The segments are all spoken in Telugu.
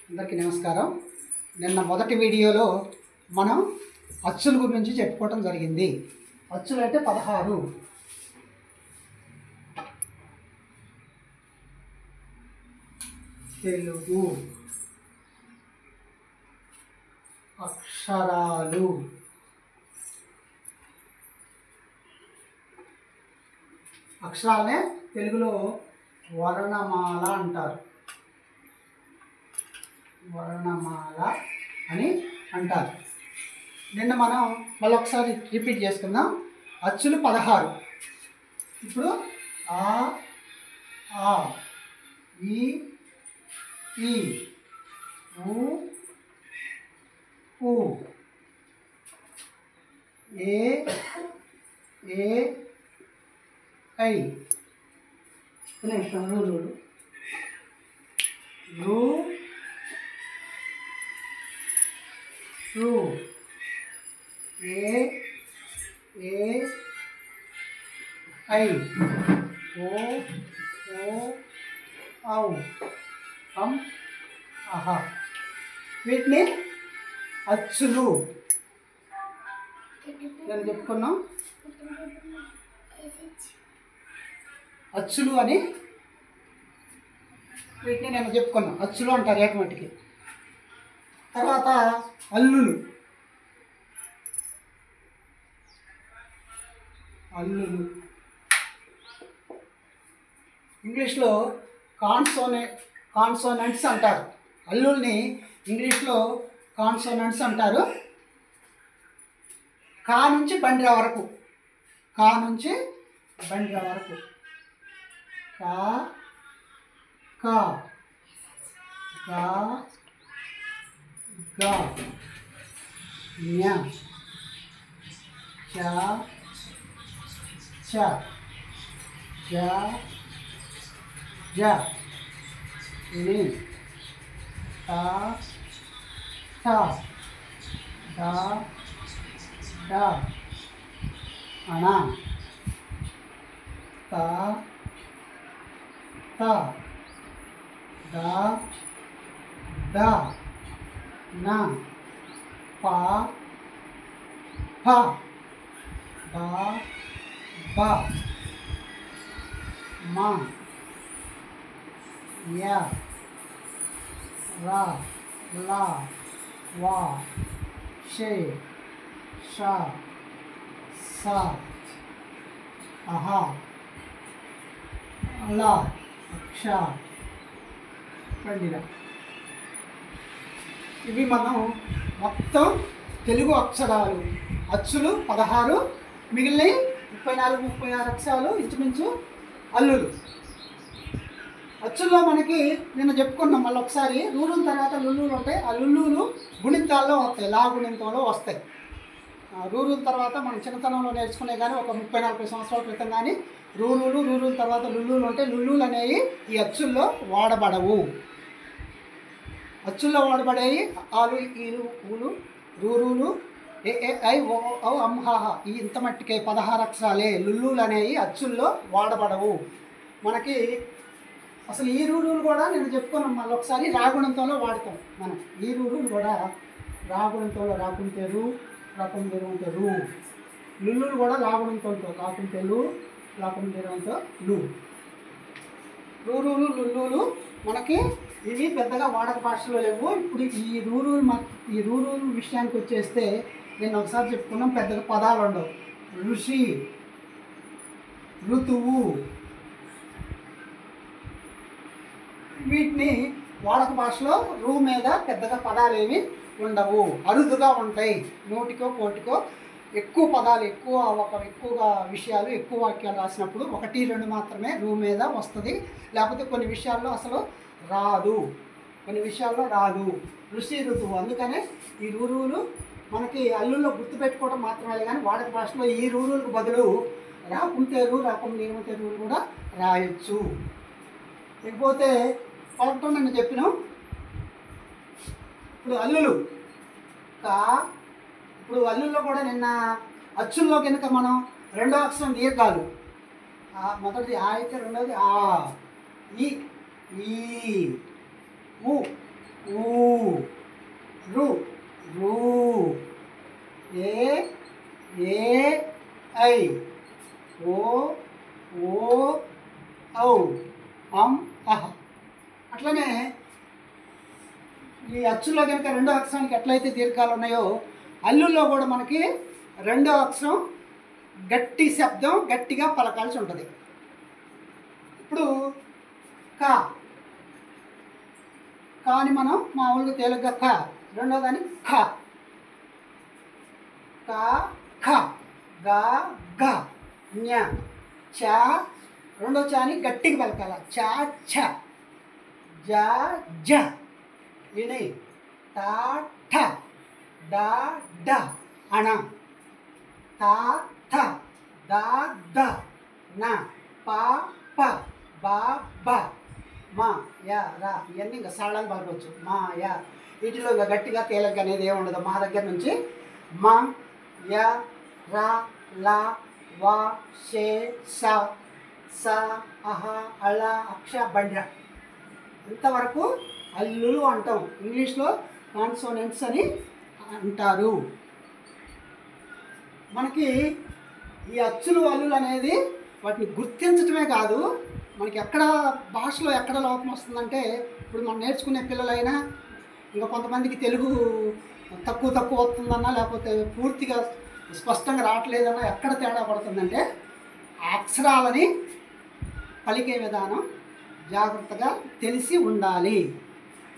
అందరికీ నమస్కారం. నిన్న మొదటి వీడియోలో మనం అచ్చుల గురించి చెప్పుకోవటం జరిగింది. అచ్చులు అంటే 16. తెలుగు అక్షరాలు. అక్షరాలనే తెలుగులో వర్ణమాల అంటారు. వర్ణమాల అని అంటారు. నిన్న మనం మళ్ళీ ఒకసారి రిపీట్ చేసుకుందాం. అచ్చులు 16. ఇప్పుడు ఆ, ఆ, ఈ, ఈ, ఊ, ఊ, ఏ, ఏ, ఐ, రు, రు, రు, ఏ, ఏ, ఐ, ఓ, ఓ, ఔ, అం, అహ. వీటిని అచ్చులు నేను చెప్పుకున్నాం. అచ్చులు అని వీటిని నేను చెప్పుకున్నాం. అచ్చులు అంటారు ఏకమటికి. తర్వాత అల్లులు. అల్లులు ఇంగ్లీష్లో కాన్సోనెంట్స్ అంటారు. అల్లుల్ని ఇంగ్లీష్లో కాన్సోనెంట్స్ అంటారు. కా నుంచి బండిరా వరకు. కా నుంచి బండిరా వరకు. కా, కా, గా, గా, న్య, చ, చ, జ, జ, ని, ట, ఠ, డ, డ, అణ, త, త, ద, ద, న, ప, ఫ, బ, బ, మ, య, ర, ల, వ, షే, ష, స, అహ, ల, అక్ష, పండిర. ఇవి మనం మొత్తం తెలుగు అక్షరాలు. అచ్చులు 16, మిగిలినవి 34, 36 అక్షరాలు ఇంచుమించు అల్లులు. అచ్చుల్లో మనకి నిన్న చెప్పుకున్నాం. మళ్ళీ ఒకసారి రూరుల తర్వాత లుల్లులు ఉంటాయి. ఆ లుల్లులు గుణింతాల్లో వస్తాయి, లా గుణింతంలో వస్తాయి. రూరుల తర్వాత మనం చిన్నతనంలో నేర్చుకునే కానీ ఒక 30-40 సంవత్సరాల క్రితం కానీ రూరుల తర్వాత లుల్లులు ఉంటాయి. లుల్లులు అనేవి ఈ అచ్చుల్లో వాడబడవు. అచ్చుల్లో వాడబడేవి ఆలు, ఈలు, ఊలు, రూరులు, ఏ, ఏ, ఐ, ఓ, ఔ, అం, హ, ఈ ఇంత మట్టికే 16 అక్షరాలే. లుల్లులు అనేవి అచ్చుల్లో వాడబడవు. మనకి అసలు ఈ రూరులు కూడా నేను చెప్పుకున్నాం. మళ్ళీ ఒకసారి రాగుణంతంలో వాడతాం మనం. ఈ రూరులు కూడా రాగుణంతంలో రాకుంటే రు, రాకుంటే ఉంటే రు. లుల్లులు కూడా రాగుణంతంతో రాకుంటే లు, రాకుంటే ఉంటే లు. రూరులు, లుల్లులు మనకి ఇవి పెద్దగా వాడక భాషలో లేవు. ఇప్పుడు ఈ రూరులు విషయానికి వచ్చేస్తే నేను ఒకసారి చెప్పుకున్నాం. పెద్దగా పదాలు ఉండవు. ఋషి, ఋతువు, వీటిని వాడక భాషలో రూ మీద పెద్దగా పదాలు ఏమి ఉండవు, అరుదుగా ఉంటాయి. నూటికో కోటికో ఎక్కువ పదాలు, ఎక్కువగా విషయాలు, ఎక్కువ వాక్యాలు రాసినప్పుడు 1-2 మాత్రమే రూ మీద వస్తుంది. లేకపోతే కొన్ని విషయాల్లో అసలు రాదు. ఋషి, ఋతువు. అందుకనే ఈ రూరులు మనకి అల్లుల్లో గుర్తుపెట్టుకోవడం మాత్రమే కానీ వాడక భాషలో ఈ రూరులకు బదులు రాకుంటేరు, రాకుంటేరు కూడా రాయొచ్చు. లేకపోతే పలకటం నేను చెప్పినాం. ఇప్పుడు అల్లులు ఇప్పుడు అల్లుల్లో కూడా నిన్న అచ్చుల్లో కనుక మనం రెండో అక్షరం దీర్ఘాలు. మొదటిది ఆ అయితే రెండోది ఆ, ఈ ఈ ఊ ఊ రు రూ ఏ ఏ ఐ ఓ ఓ ఔ అం అహ. అట్లనే ఈ అచ్చుల్లో కనుక రెండో అక్షరానికి ఎట్లయితే దీర్ఘాలు ఉన్నాయో అల్లుల్లో కూడా మనకి రెండో అక్షరం గట్టి శబ్దం గట్టిగా పలకాల్సి ఉంటుంది. ఇప్పుడు కా కాని మనం మామూలుగా తేలిగ్గా క, రెండో దాన్ని ఖ, క ఖ, గ గ, ఞ చ, రెండో చాని గట్టిగా పలకాల, చ ఛ, జ జ, విని ట ఠ, డ డ, అణ, త థ, ద ద, న ప ప, బ బ, మా యా రా, ఇవన్నీ ఇంకా సరళంగా పలకవచ్చు. మా యా, వీటిలో ఇంకా గట్టిగా తేలిగ్గా అనేది ఏముండదు. మా దగ్గర నుంచి మా యా రా లా వా షే స స అహ అళ అక్ష బండ్ర ఇంతవరకు అల్లులు అంటాం. ఇంగ్లీష్లో కాన్సోనెంట్స్ అని అంటారు. మనకి ఈ అచ్చులు అల్లులు అనేది వాటిని గుర్తించడమే కాదు, మనకి ఎక్కడ భాషలో ఎక్కడ లోపం వస్తుందంటే, ఇప్పుడు మనం నేర్చుకునే పిల్లలైనా ఇంకా కొంతమందికి తెలుగు తక్కువ వస్తుందన్నా, లేకపోతే పూర్తిగా స్పష్టంగా రావట్లేదన్నా ఎక్కడ తేడా పడుతుందంటే ఆ అక్షరాలని పలికే విధానం జాగ్రత్తగా తెలిసి ఉండాలి.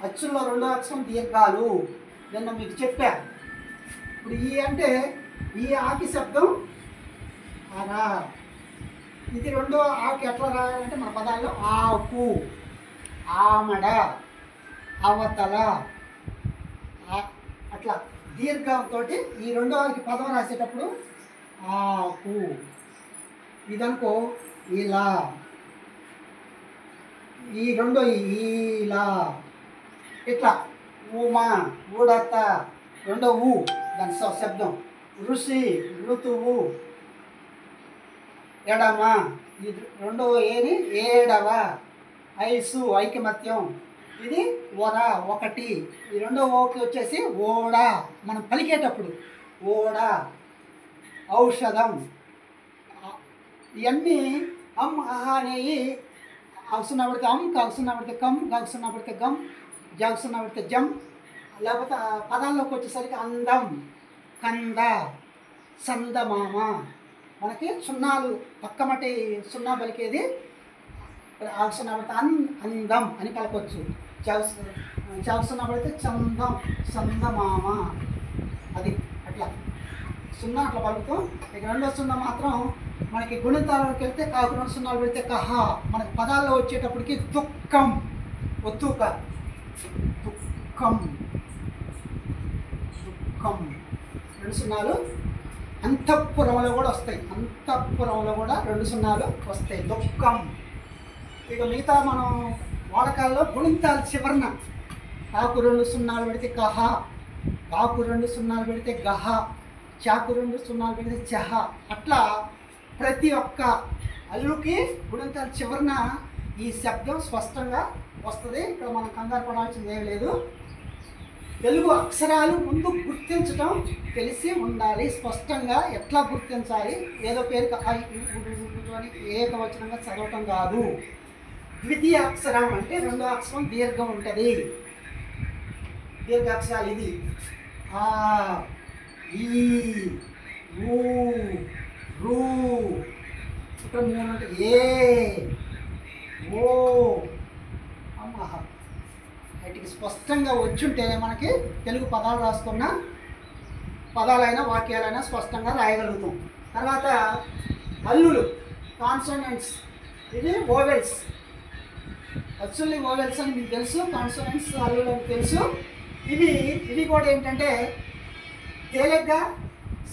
అచ్చుల్లో రెండో అక్షరం దీర్ఘాలు నిన్న మీకు చెప్పా. ఇప్పుడు ఈ అంటే ఈ ఆకి శబ్దం అరా, ఇది రెండో ఆకి ఎట్లా రాయాలంటే మన పదాల్లో ఆకు, ఆమడ, అవతల అట్లా దీర్ఘంతో ఈ రెండో ఆకి పదం రాసేటప్పుడు ఆకు, ఇదనుకో ఇలా, ఈ రెండో ఇలా, ఇట్లా ఉమా ఉడత, రెండో ఊ దాని శబ్దం, ఋషి ఋతువు, ఎడమ ఇది రెండో ఏని ఏడవ, ఐసు ఐకమత్యం, ఇది వర ఒకటి, ఈ రెండో ఓకి వచ్చేసి ఓడ మనం పలికేటప్పుడు ఓడ, ఔషధం. ఇవన్నీ అమ్ అహ అనేవి అవసరం పడితే అమ్, కావసరం పడితే కమ్, కావసరం పడితే గమ్, జాగసరం పడితే జమ్, లేకపోతే పదాల్లోకి వచ్చేసరికి అందం, కంద, సందమామ. మనకి సున్నాలు పక్కమటి సున్నా పలికేది అవసరం పడితే అందం అని పలకొచ్చు, చావసరం పడితే చందం, సందమామ, అది అట్లా సున్నా అట్లా పలుకుతాం. ఇక రెండో సున్నా మాత్రం మనకి గుణితాలకు వెళ్తే కాకు రెండు సున్నాలు పెడితే కహ, మనకి పదాల్లో వచ్చేటప్పటికి దుఃఖం, ఒత్తుక, దుఃఖం దుఃఖం, రెండు సున్నాలు. అంతఃపురంలో కూడా వస్తాయి, అంతఃపురంలో కూడా రెండు సున్నాలు వస్తాయి, దుఃఖం. ఇక మిగతా మనం వాడకాల్లో గుణితాలు చివరన కాకు రెండు సున్నాలు పెడితే కహ, కాకు రెండు సున్నాలు పెడితే గహ, చాకు రెండు సున్నాలు పెడితే చహ, అట్లా ప్రతి ఒక్క అల్లుకి గుణితాల చివరన ఈ శబ్దం స్పష్టంగా వస్తుంది. ఇక్కడ మనం కంగారు పడాల్సింది ఏం లేదు. తెలుగు అక్షరాలు ముందు గుర్తించడం తెలిసి ఉండాలి. స్పష్టంగా ఎట్లా గుర్తించాలి, ఏదో పేరుకి అని ఏకవచనంగా చదవటం కాదు. ద్వితీయ అక్షరం అంటే రెండో అక్షరం దీర్ఘం ఉంటుంది. దీర్ఘ అక్షరాలు ఇది ఆ, ఈ, ఊ, రూ, ఇక్కడ మూడు అంటే ఏ, ఓ, అమ్మహ. వాటికి స్పష్టంగా వచ్చుంటే మనకి తెలుగు పదాలు రాసుకున్న పదాలైనా వాక్యాలైనా స్పష్టంగా రాయగలుగుతాం. తర్వాత అల్లులు కాన్సోనెంట్స్, ఇది ఓవెల్స్. అచ్చుల్ని ఓవెల్స్ అని మీకు తెలుసు, కాన్సోనెంట్స్ అల్లులు అని తెలుసు. ఇవి కూడా ఏంటంటే తేలిగ్గా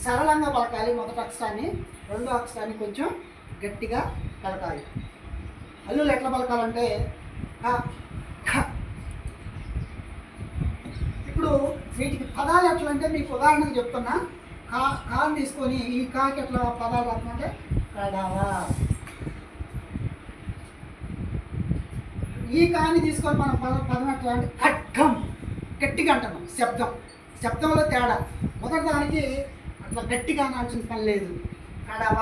సరళంగా పలకాలి. మొదటి అక్షరాన్ని, రెండో అక్షరాన్ని కొంచెం గట్టిగా పలకాలి. అల్లులు ఎట్లా పలకాలంటే క, ఖ. ఇప్పుడు వీటికి పదాలు ఎట్లా అంటే మీకు ఉదాహరణకు చెప్తున్నా. కాని తీసుకొని ఈ కాకి ఎట్లా పదాలు రాస్తుంటే కడవ, ఈ కాని తీసుకొని మనం పదం ఎట్లా అంటే ఖడ్గం, గట్టిగా అంటున్నాం. శబ్దంలో తేడా. మొదటి దానికి అట్లా గట్టిగా అనాల్సిన పని లేదు. కడవ,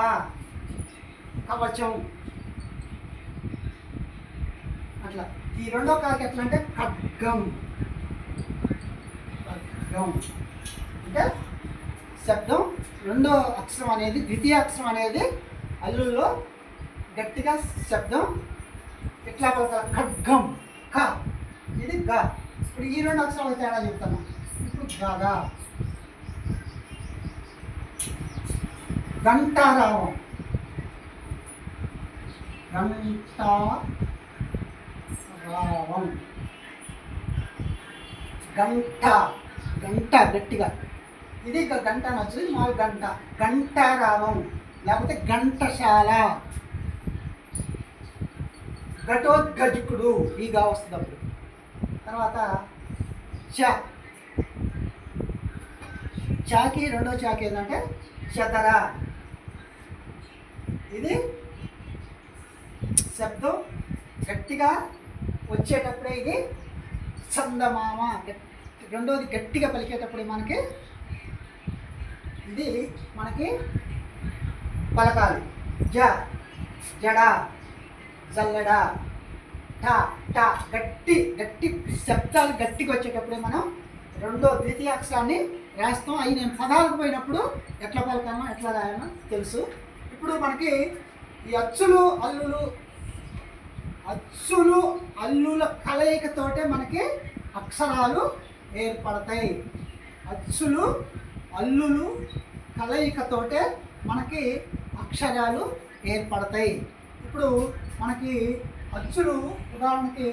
కవచం అట్లా. ఈ రెండో కాకి ఎట్లా అంటే ఖడ్గం అంటే శబ్దం రెండో అక్షరం అనేది, ద్వితీయ అక్షరం అనేది అల్లుల్లో గట్టిగా శబ్దం ఎట్లా పలుకాలి? ఖడ్గం, ఖ. ఇది గ. ఇప్పుడు ఈ రెండు అక్షరాలు తేడా చెప్తాను. ఇప్పుడు గగా, గంటారావం, గంట గట్టిగా. ఇది గంట అనొచ్చు, ఇది మామూలు గంట. గంటారావం లేకపోతే ఘంటశాల. ఘటోద్గజకుడు ఈగా వస్తుంది అప్పుడు. తర్వాత చాకి రెండో చాకి ఏంటంటే చదర. ఇది శబ్దం గట్టిగా వచ్చేటప్పుడే ఇది చందమామ. రెండోది గట్టిగా పలికేటప్పుడు మనకి ఇది మనకి పలకాలి. జడ, జల్లడ, గట్టి శబ్దాలు గట్టిగా వచ్చేటప్పుడే మనం రెండో ద్వితీయ అక్షరాన్ని రాస్తాం. అవి నేను పదాలకు పోయినప్పుడు ఎట్లా పలకానో ఎట్లా రాయానో తెలుసు. ఇప్పుడు మనకి ఈ అచ్చులు అల్లుల కలయికతోటే మనకి అక్షరాలు ఏర్పడతాయి. అచ్చులు అల్లులు కలయికతోటే మనకి అక్షరాలు ఏర్పడతాయి. ఇప్పుడు మనకి అచ్చులు ఉదాహరణకి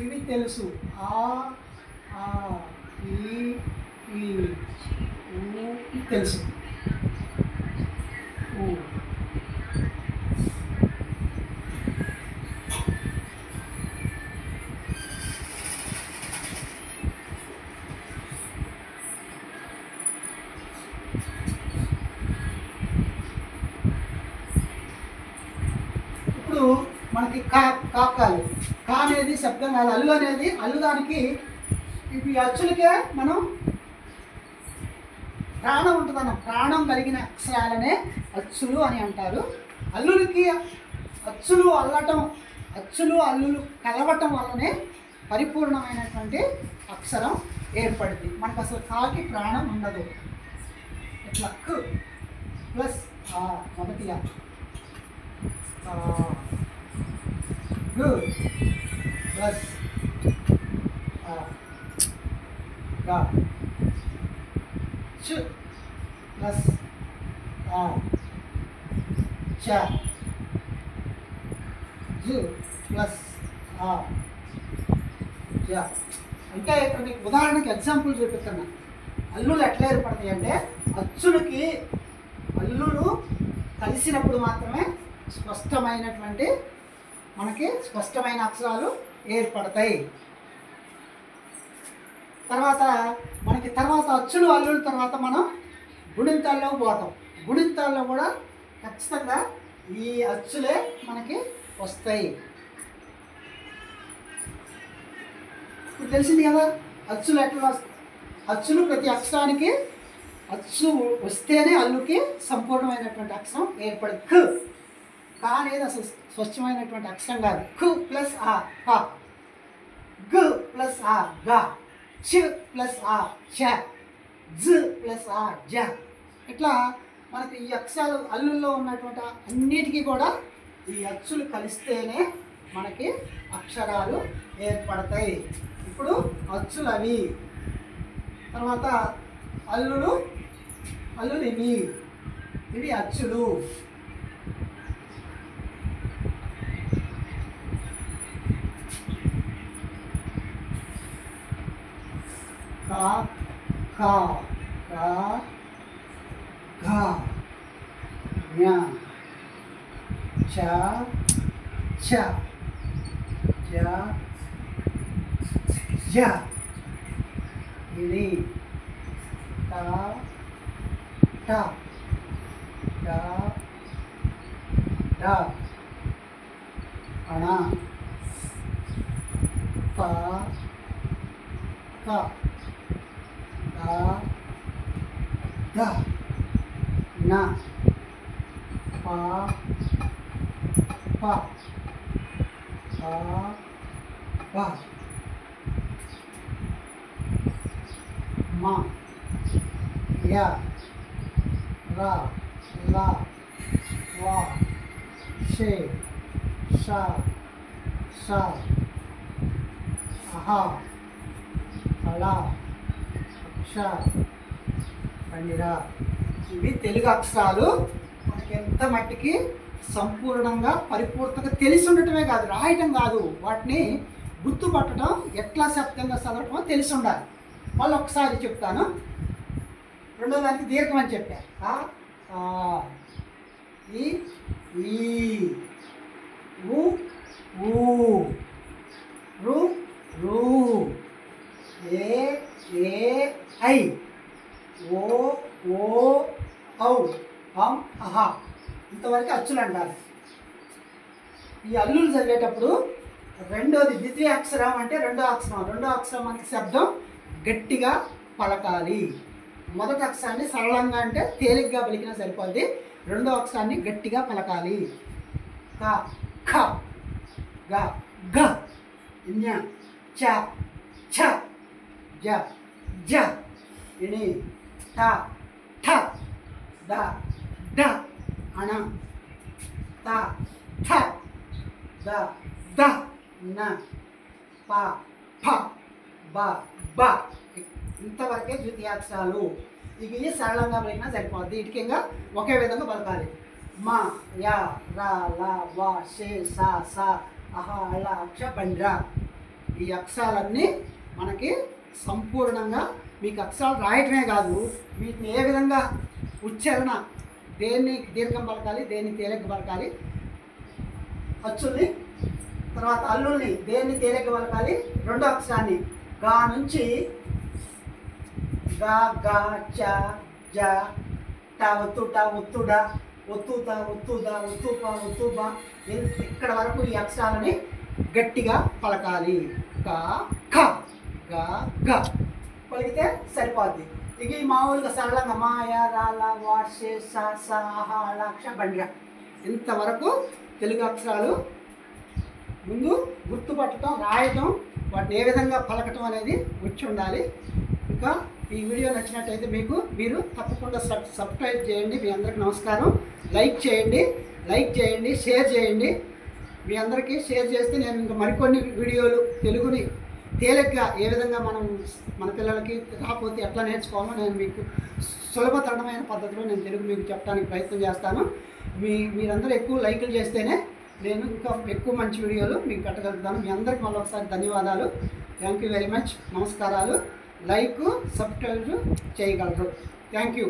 ఇవి తెలుసు. ఆ, ఈ తెలుసు. ఇప్పుడు మనకి కాకాలు. కా అనేది శబ్దం కాదు, అల్లు అనేది. అల్లుదానికి ఇప్పుడు ఈ అచ్చులకే మనం ప్రాణం ఉంటుందన్న. ప్రాణం కలిగిన అక్షరాలనే అచ్చులు అని అంటారు. అల్లులకి అచ్చులు అల్లులు కలవటం వల్లనే పరిపూర్ణమైనటువంటి అక్షరం ఏర్పడుతుంది. మనకు అసలు కాకి ప్రాణం ఉండదు. ఇట్లా క్ ప్లస్ మొదటిగా గు ప్లస్ గా చ ప్లస్ చ జు ప్లస్ జ. అంటే ఇక్కడ మీకు ఉదాహరణకి ఎగ్జాంపుల్ చూపిస్తున్నా. అల్లులు ఎట్లా ఏర్పడతాయి అంటే అల్లులు కలిసినప్పుడు మాత్రమే మనకి స్పష్టమైన అక్షరాలు ఏర్పడతాయి. తర్వాత అచ్చులు అల్లుల తర్వాత మనం గుణింతాల్లో పోతాం. గుణింతాల్లో కూడా ఖచ్చితంగా ఈ అచ్చులే మనకి వస్తాయి. ఇప్పుడు తెలిసింది కదా అచ్చులు ఎట్లా వస్తాయి. అచ్చులు ప్రతి అక్షరానికి అచ్చు వస్తేనే అల్లుకి సంపూర్ణమైనటువంటి అక్షరం ఏర్పడింది. కా అనేది అసలు స్వచ్ఛమైనటువంటి అక్షరం కాదు. కు ప్లస్ ఆ ప, గు ప్లస్ ఆ గా, చ ప్లస్ ఆ చ, జ ప్లస్ ఆ జ. ఇట్లా మనకి ఈ అక్షరాలు అల్లుల్లో ఉన్నటువంటి అన్నిటికీ కూడా ఈ అచ్చులు కలిస్తేనే మనకి అక్షరాలు ఏర్పడతాయి. ఇప్పుడు అచ్చులు అవి. తర్వాత అల్లులు ఇవి అచ్చులు. కా ఖా గా ఘా జ్ఞ చ ఛ జ జ ఇది ట ట డ డ అణ ప క ద ద న ప ప ప ప మ య ర ల వ షే ష ష అహ ఫళ అక్ష బండిర. ఇవి తెలుగు అక్షరాలు మనకి ఎంత మట్టికి సంపూర్ణంగా పరిపూర్ణంగా తెలిసి ఉండటమే కాదు, రాయటం కాదు, వాటిని గుర్తుపట్టడం, ఎట్లా శబ్దంగా చదవటమో తెలిసి ఉండాలి. మళ్ళీ ఒకసారి చెప్తాను. రెండో దానికి దీర్ఘం అని చెప్పా. ఆ ఈ ఊ ఊ రు రు ఏ ఐ ఓ ఔ అం అహ. ఇంతవరకు అచ్చులు అంటారు. ఈ అల్లులు చదివేటప్పుడు రెండోది ద్వితీయ అక్షరం అంటే రెండో అక్షరం మనకి శబ్దం గట్టిగా పలకాలి. మొదటి అక్షరాన్ని సరళంగా అంటే తేలిగ్గా పలికినా సరిపోద్ది. రెండో అక్షరాన్ని గట్టిగా పలకాలి. క ఖ గ గ ఞ చ ఛ జ జ ఇని ట ఠ ద డ అణ త థ ద ద న ప ఫ బ బ. ఇంతవరకే ద్వితీయాక్షరాలు. ఇవి సరళంగా పలికినా సరిపోద్ది. ఇటుకంగా ఒకే విధంగా పలకాలి. మ య ర ల వ షే స స అహ అళ అక్ష బండ్ర. ఈ అక్షరాలన్నీ మనకి సంపూర్ణంగా మీకు అక్షరాలు రాయటమే కాదు, వీటిని ఏ విధంగా ఉచ్చారణ, దేన్ని దీర్ఘం పలకాలి, దేన్ని తేలిక పలకాలి, అచ్చుల్ని తర్వాత అల్లుల్ని దేన్ని తేలిక పలకాలి, రెండో అక్షరాన్ని గా నుంచి గా గా చ జ ట ఒత్తుట ఒత్తుడ ఒత్తుత ఒత్తుద ఒత్తుప ఒత్తుబ. ఇక్కడ వరకు ఈ అక్షరాలని గట్టిగా పలకాలి. క ఖ గ గ పలికితే సరిపోద్ది. ఇక మామూలుగా సరళంగా మాయ రాల వాషే స స అహ అళ అక్ష బండ్ర. ఇంతవరకు తెలుగు అక్షరాలు ముందు గుర్తుపట్టడం, రాయటం, వాటిని ఏ విధంగా పలకటం అనేది వచ్చి ఉండాలి. ఇంకా ఈ వీడియో నచ్చినట్టయితే మీరు తప్పకుండా సబ్స్క్రైబ్ చేయండి. మీ అందరికీ నమస్కారం. లైక్ చేయండి, షేర్ చేయండి. మీ అందరికీ షేర్ చేస్తే నేను ఇంకా మరికొన్ని వీడియోలు తెలుగుని తేలిగ్గా ఏ విధంగా మన పిల్లలకి రాకపోతే ఎట్లా నేర్చుకోవాలో నేను మీకు సులభతరమైన పద్ధతిలో నేను తెలుగు మీకు చెప్పడానికి ప్రయత్నం చేస్తాను. మీరందరూ ఎక్కువ లైకులు చేస్తేనే నేను ఇంకా ఎక్కువ మంచి వీడియోలు మీకు పెట్టగలుగుతాను. మీ అందరికీ మళ్ళీ ఒకసారి ధన్యవాదాలు. Thank you very much. నమస్కారాలు. లైక్, సబ్స్క్రైబ్ చేయగలరు. Thank you.